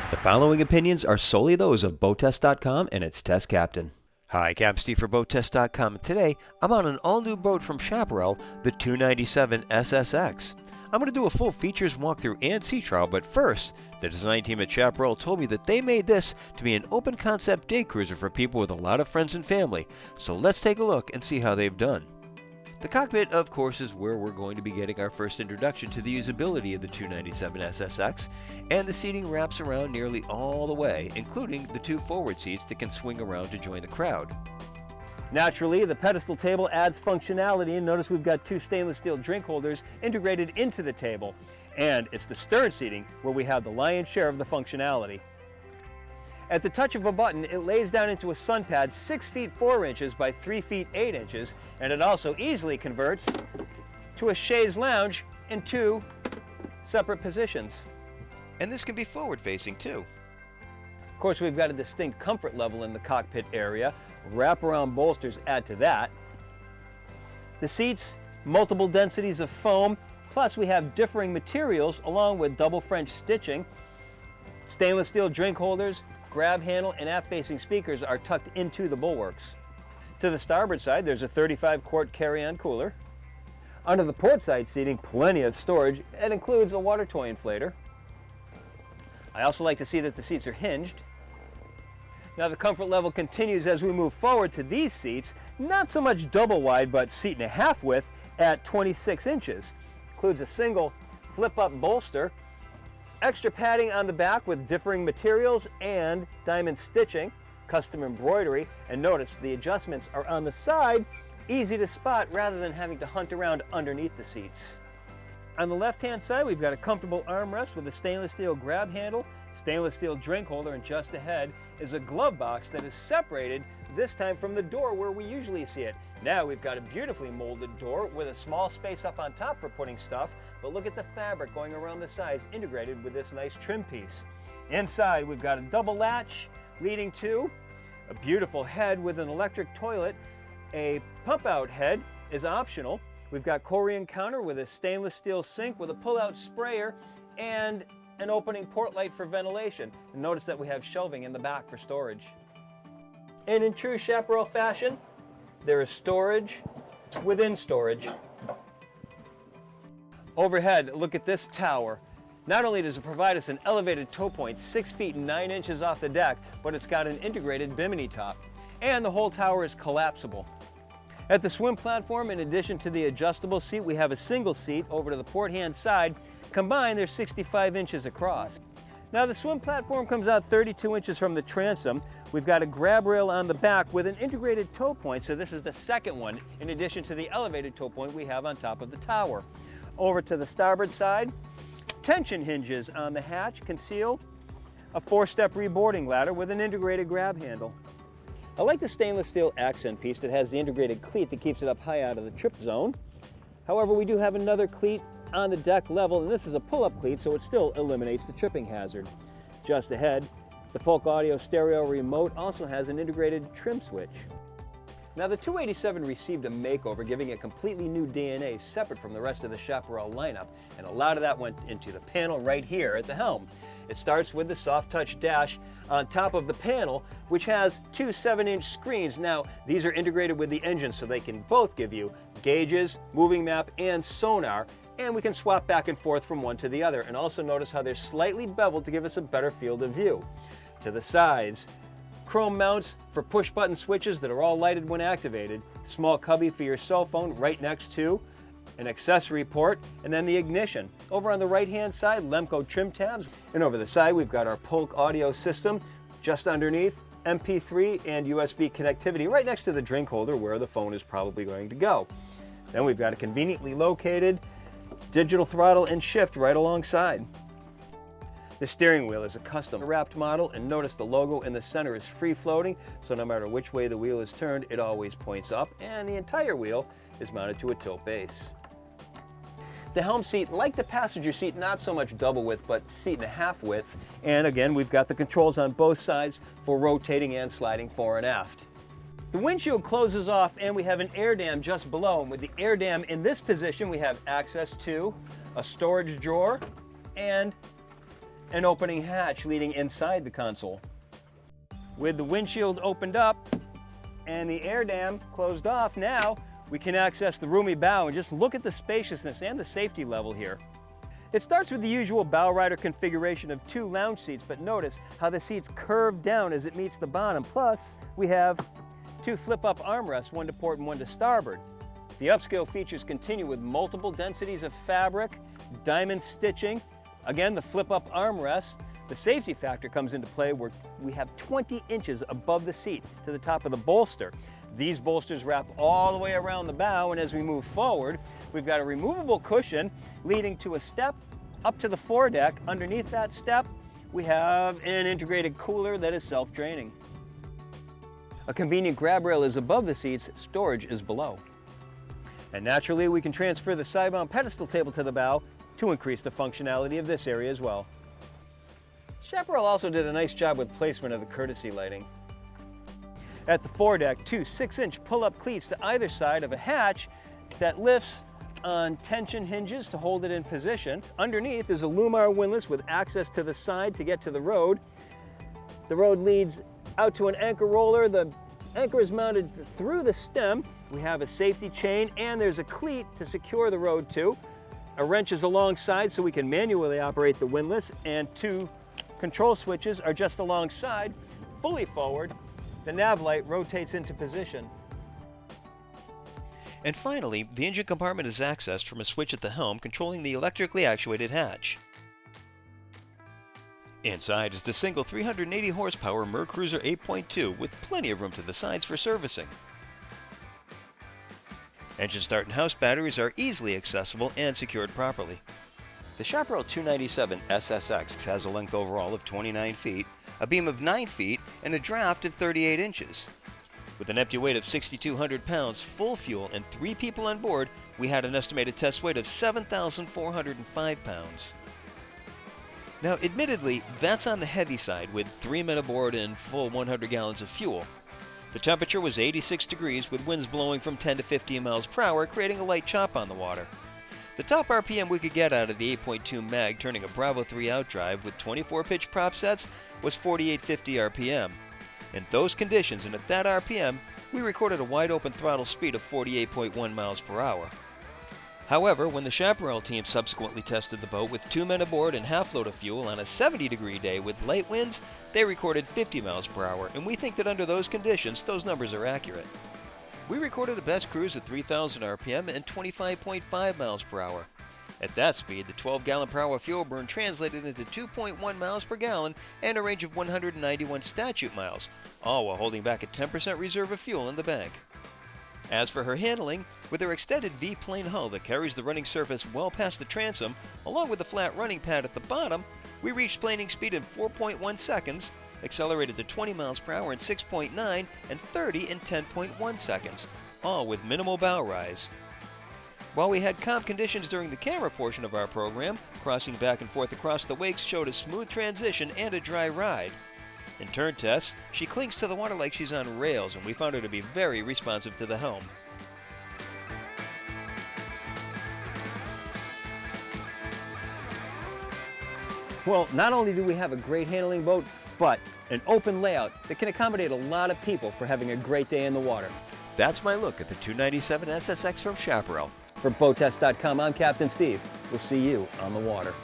The following opinions are solely those of BoatTEST.com and its test captain. Hi, Captain Steve for BoatTEST.com, and today I'm on an all-new boat from Chaparral, the 297 SSX. I'm going to do a full features walkthrough and sea trial, but first, the design team at Chaparral told me that they made this to be an open concept day cruiser for people with a lot of friends and family, so let's take a look and see how they've done. The cockpit, of course, is where we're going to be getting our first introduction to the usability of the 297 SSX, and the seating wraps around nearly all the way, including the two forward seats that can swing around to join the crowd. Naturally, the pedestal table adds functionality, and notice we've got two stainless steel drink holders integrated into the table. And it's the stern seating where we have the lion's share of the functionality. At the touch of a button, it lays down into a sun pad 6 feet 4 inches by 3 feet 8 inches, and it also easily converts to a chaise lounge in two separate positions. And this can be forward-facing too. Of course, we've got a distinct comfort level in the cockpit area. Wraparound bolsters add to that. The seats, multiple densities of foam, plus we have differing materials along with double French stitching. Stainless steel drink holders, grab handle, and aft-facing speakers are tucked into the bulwarks. To the starboard side, there's a 35-quart carry-on cooler. Under the port side seating, plenty of storage. It includes a water toy inflator. I also like to see that the seats are hinged. Now the comfort level continues as we move forward to these seats, not so much double wide, but seat and a half width at 26 inches. Includes a single flip-up bolster, extra padding on the back with differing materials and diamond stitching, custom embroidery, and notice the adjustments are on the side, easy to spot rather than having to hunt around underneath the seats. On the left-hand side, we've got a comfortable armrest with a stainless steel grab handle, stainless steel drink holder, and just ahead is a glove box that is separated this time from the door where we usually see it. Now we've got a beautifully molded door with a small space up on top for putting stuff, but look at the fabric going around the sides integrated with this nice trim piece. Inside we've got a double latch leading to a beautiful head with an electric toilet. A pump out head is optional. We've got Korean counter with a stainless steel sink with a pull-out sprayer and an opening port light for ventilation. And notice that we have shelving in the back for storage. And in true Chaparral fashion, there is storage within storage. Overhead, look at this tower. Not only does it provide us an elevated tow point 6 feet 9 inches off the deck, but it's got an integrated Bimini top. And the whole tower is collapsible. At the swim platform, in addition to the adjustable seat, we have a single seat over to the port-hand side. Combined, they're 65 inches across. Now the swim platform comes out 32 inches from the transom. We've got a grab rail on the back with an integrated tow point, so this is the second one, in addition to the elevated tow point we have on top of the tower. Over to the starboard side, tension hinges on the hatch conceal a 4-step reboarding ladder with an integrated grab handle. I like the stainless steel accent piece that has the integrated cleat that keeps it up high out of the trip zone. However, we do have another cleat on the deck level, and this is a pull-up cleat, so it still eliminates the tripping hazard. Just ahead, the Polk Audio stereo remote also has an integrated trim switch. Now the 287 received a makeover, giving it completely new DNA separate from the rest of the Chaparral lineup, and a lot of that went into the panel right here at the helm. It starts with the soft touch dash on top of the panel, which has two 7-inch screens. Now, these are integrated with the engine, so they can both give you gauges, moving map, and sonar, and we can swap back and forth from one to the other. And also notice how they're slightly beveled to give us a better field of view. To the sides, chrome mounts for push-button switches that are all lighted when activated, small cubby for your cell phone right next to an accessory port, and then the ignition. Over on the right-hand side, Lemco trim tabs, and over the side we've got our Polk audio system. Just underneath, MP3 and USB connectivity right next to the drink holder where the phone is probably going to go. Then we've got a conveniently located digital throttle and shift right alongside. The steering wheel is a custom wrapped model, and notice the logo in the center is free floating, so no matter which way the wheel is turned, it always points up, and the entire wheel is mounted to a tilt base. The helm seat, like the passenger seat, not so much double width, but seat and a half width. And again, we've got the controls on both sides for rotating and sliding fore and aft. The windshield closes off and we have an air dam just below. And with the air dam in this position, we have access to a storage drawer and an opening hatch leading inside the console. With the windshield opened up and the air dam closed off, now we can access the roomy bow and just look at the spaciousness and the safety level here. It starts with the usual bow rider configuration of 2 lounge seats, but notice how the seats curve down as it meets the bottom. Plus, we have 2 flip-up armrests, one to port and one to starboard. The upscale features continue with multiple densities of fabric, diamond stitching, again the flip-up armrest. The safety factor comes into play where we have 20 inches above the seat to the top of the bolster. These bolsters wrap all the way around the bow, and as we move forward, we've got a removable cushion leading to a step up to the foredeck. Underneath that step, we have an integrated cooler that is self-draining. A convenient grab rail is above the seats, storage is below. And naturally, we can transfer the side-mount pedestal table to the bow to increase the functionality of this area as well. Chaparral also did a nice job with placement of the courtesy lighting. At the foredeck, 2 6-inch pull-up cleats to either side of a hatch that lifts on tension hinges to hold it in position. Underneath is a Lumar windlass with access to the side to get to the road. The road leads out to an anchor roller. The anchor is mounted through the stem. We have a safety chain, and there's a cleat to secure the road to. A wrench is alongside so we can manually operate the windlass, and 2 control switches are just alongside. Fully forward, the nav light rotates into position. And finally, the engine compartment is accessed from a switch at the helm controlling the electrically actuated hatch. Inside is the single 380 horsepower Mercruiser 8.2 with plenty of room to the sides for servicing. Engine start and house batteries are easily accessible and secured properly. The Chaparral 297 SSX has a length overall of 29 feet, a beam of 9 feet, and a draft of 38 inches. With an empty weight of 6,200 pounds, full fuel, and 3 people on board, we had an estimated test weight of 7,405 pounds. Now, admittedly, that's on the heavy side with 3 men aboard and full 100 gallons of fuel. The temperature was 86 degrees with winds blowing from 10 to 15 miles per hour, creating a light chop on the water. The top RPM we could get out of the 8.2 mag turning a Bravo 3 outdrive with 24 pitch prop sets was 4850 RPM. In those conditions and at that RPM, we recorded a wide open throttle speed of 48.1 miles per hour. However, when the Chaparral team subsequently tested the boat with 2 men aboard and half load of fuel on a 70-degree day with light winds, they recorded 50 miles per hour, and we think that under those conditions, those numbers are accurate. We recorded a best cruise at 3,000 RPM and 25.5 miles per hour. At that speed, the 12-gallon per hour fuel burn translated into 2.1 miles per gallon and a range of 191 statute miles, all while holding back a 10% reserve of fuel in the bank. As for her handling, with her extended V-plane hull that carries the running surface well past the transom, along with a flat running pad at the bottom, we reached planing speed in 4.1 seconds, accelerated to 20 miles per hour in 6.9, and 30 in 10.1 seconds, all with minimal bow rise. While we had calm conditions during the camera portion of our program, crossing back and forth across the wakes showed a smooth transition and a dry ride. In turn tests, she clings to the water like she's on rails, and we found her to be very responsive to the helm. Well, not only do we have a great handling boat, but an open layout that can accommodate a lot of people for having a great day in the water. That's my look at the 297 SSX from Chaparral. For BoatTEST.com, I'm Captain Steve. We'll see you on the water.